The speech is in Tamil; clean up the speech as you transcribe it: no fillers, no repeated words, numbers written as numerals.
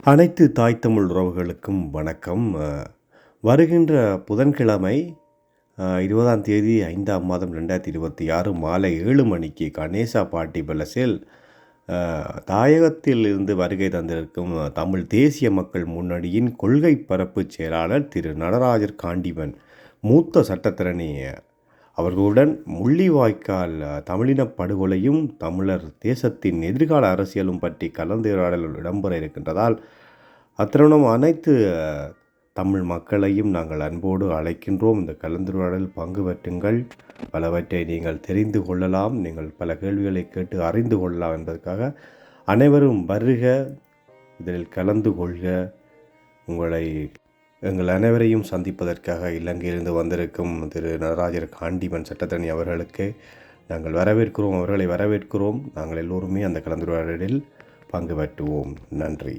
அனைத்து தாய் தமிழ் உறவுகளுக்கும் வணக்கம். வருகின்ற புதன்கிழமை 20ஆம் தேதி 5ஆம் மாதம் 2026 மாலை 7 மணிக்கு கணேசா பாட்டி பேலஸில் தாயகத்தில் இருந்து வருகை தந்திருக்கும் தமிழ் தேசிய மக்கள் முன்னணியின் கொள்கை பரப்பு செயலாளர் திரு நடராஜர் காண்டிமன் மூத்த சட்டத்தரணி அவர்களுடன் முள்ளிவாய்க்கால் தமிழின படுகொலையும் தமிழர் தேசத்தின் எதிர்கால அரசியலும் பற்றி கலந்துரையாடல் இடம்பெற இருக்கின்றதால் அத்தருணம் அனைத்து தமிழ் மக்களையும் நாங்கள் அன்போடு அழைக்கின்றோம். இந்த கலந்துரையாடல் பங்கு பெற்றுங்கள், பலவற்றை நீங்கள் தெரிந்து கொள்ளலாம், நீங்கள் பல கேள்விகளை கேட்டு அறிந்து கொள்ளலாம் என்பதற்காக அனைவரும் வருக, இதில் கலந்து கொள்க. உங்களை எங்கள் அனைவரையும் சந்திப்பதற்காக இலங்கையிலிருந்து வந்திருக்கும் திரு நடராஜர் காண்டிமன் சட்டத்தரணி அவர்களுக்கு நாங்கள் வரவேற்கிறோம், அவர்களை வரவேற்கிறோம். நாங்கள் எல்லோருமே அந்த கலந்துரையாடலில் பங்கு பெற்றுவோம். நன்றி.